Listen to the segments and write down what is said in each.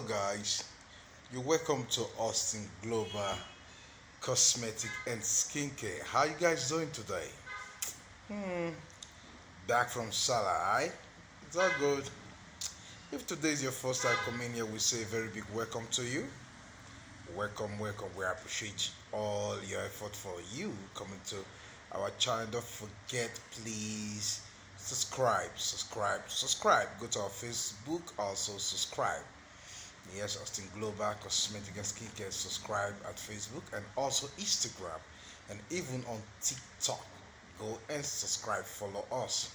guys, you're welcome to Austin Global Cosmetic and Skincare. How you guys doing today? Hmm, back from Salah, right? It's all good. If today is your first time coming here, we say a very big welcome to you. Welcome, welcome. We appreciate all your effort for you coming to our channel. Don't forget, please subscribe. Go to our Facebook, also subscribe. Yes, Austin Global Cosmetic and Skincare. Subscribe at Facebook and also Instagram and even on TikTok. Go and subscribe, follow us.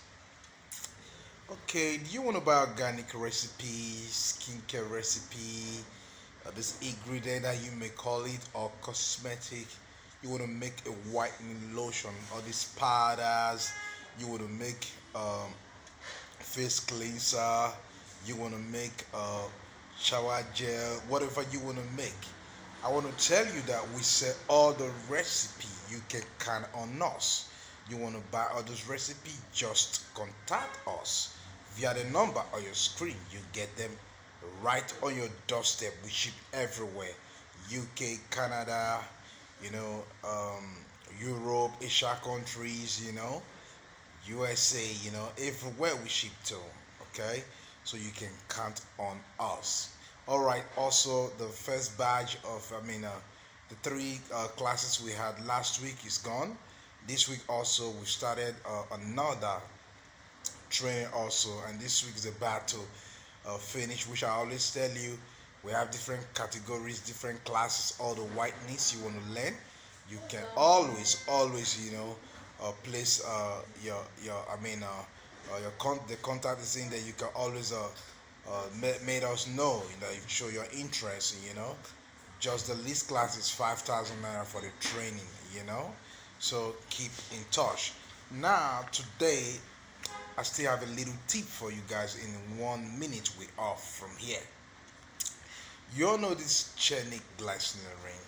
Okay, do you want to buy organic recipe, skincare recipe, this ingredient that you may call it, or cosmetic? You want to make a whitening lotion or these powders? You want to make face cleanser? You want to make shower gel, whatever you want to make. I want to tell you that we sell all the recipe you can count on us. You want to buy all those recipe, just contact us via the number on your screen. You get them right on your doorstep. We ship everywhere: UK, Canada, you know, Europe, Asia countries, USA, everywhere we ship to. Okay, so you can count on us. All right. Also, the first batch of, the three classes we had last week is gone. This week also we started another training also, and this week is about to finish. Which I always tell you, we have different categories, different classes. All the whiteness you want to learn, you can always place the contact is in there. You can always made us know that you show your interest. Just the least class is 5,000 naira for the training. So keep in touch. Now today, I still have a little tip for you guys. In 1 minute, we off from here. You all know this Shenic Glyceptin Oil.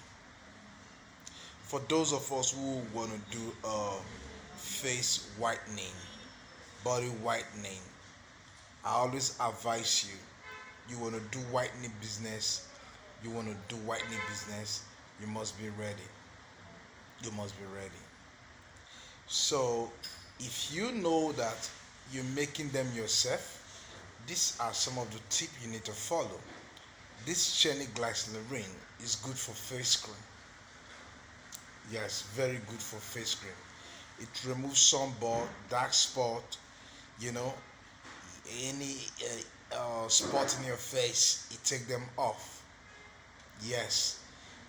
For those of us who want to do face whitening, body whitening, I always advise you. You want to do whitening business. You want to do whitening business. You must be ready. You must be ready. So, if you know that you're making them yourself, these are some of the tips you need to follow. This Shenic Glyceptin Oil is good for face cream. Yes, very good for face cream. It removes sunburn, dark spot, any spot in your face, it take them off. Yes,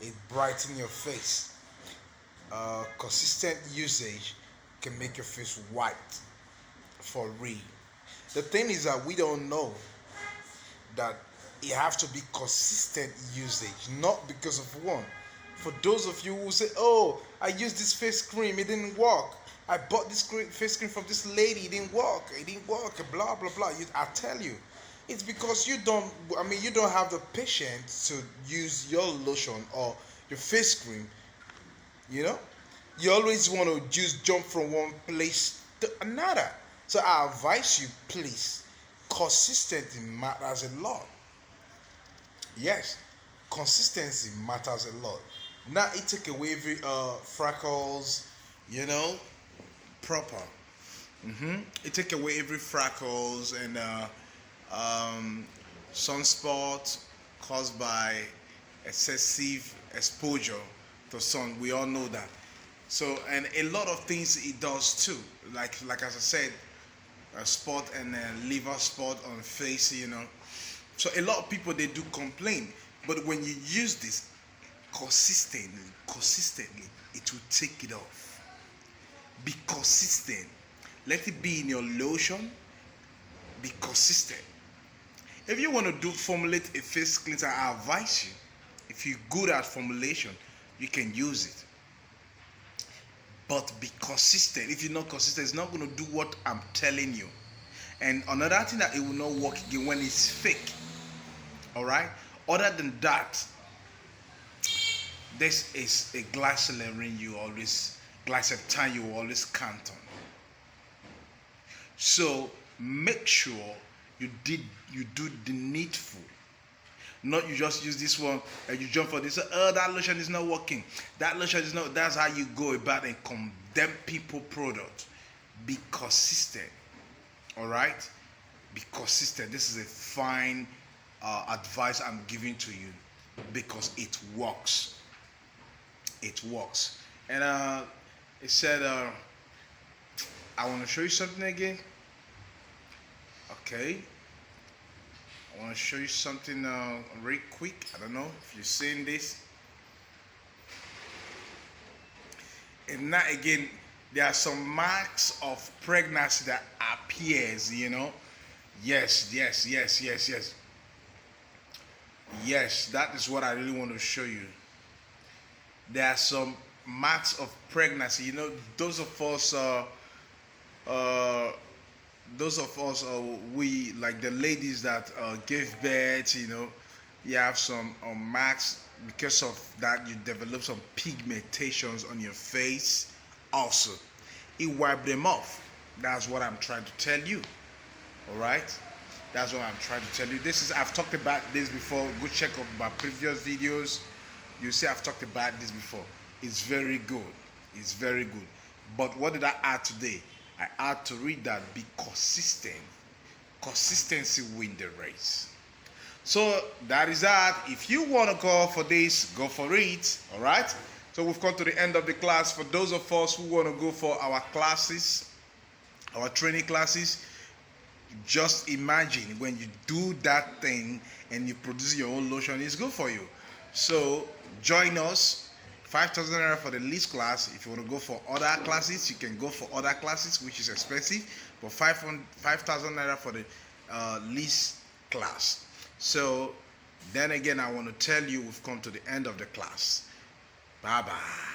it brighten your face. Consistent usage can make your face white for real. The thing is that we don't know that it have to be consistent usage, not because of one. For those of you who say, "Oh, I used this face cream, it didn't work. I bought this face cream from this lady, it didn't work. Blah blah blah." I tell you, it's because you don't. You don't have the patience to use your lotion or your face cream. You always want to just jump from one place to another. So I advise you, please, consistency matters a lot. Yes, consistency matters a lot. Now it take away every freckles, proper. It take away every freckles and sunspot caused by excessive exposure to sun. We all know that. So, and a lot of things it does too. Like as I said, a spot and a liver spot on face. So a lot of people, they do complain, but when you use this consistently, it will take it off. Be consistent. Let it be in your lotion. Be consistent. If you want to formulate a face cleanser, I advise you. If you're good at formulation, you can use it. But be consistent. If you're not consistent, it's not going to do what I'm telling you. And another thing, that it will not work again when it's fake. Alright? Other than that, this is a glycerin you always count on. So make sure you do the needful. Not you just use this one and you jump for this. Oh, that lotion is not working. That lotion is not. That's how you go about and condemn people product. Be consistent. All right. Be consistent. This is a fine advice I'm giving to you because it works. It works. And it said, I want to show you something again. Okay. I want to show you something very quick. I don't know if you're seeing this. And now again, there are some marks of pregnancy that appears, you know. Yes. Yes, that is what I really want to show you. There are some marks of pregnancy. You know, those of us, we like the ladies that give birth. You know, you have some marks because of that. You develop some pigmentations on your face. Also, it wipe them off. That's what I'm trying to tell you. All right. That's what I'm trying to tell you. I've talked about this before. Go check out my previous videos. You see I've talked about this before. It's very good. It's very good. But what did I add today? I add to read that be consistent. Consistency win the race. So that is that. If you want to go for this, go for it. All right. So we've come to the end of the class. For those of us who want to go for our classes, our training classes, just imagine when you do that thing and you produce your own lotion, it's good for you. So join us. 5,000 naira for the least class. If you want to go for other classes, you can go for other classes, which is expensive, but 5,000 naira for the least class. So then again, I want to tell you we've come to the end of the class. Bye bye.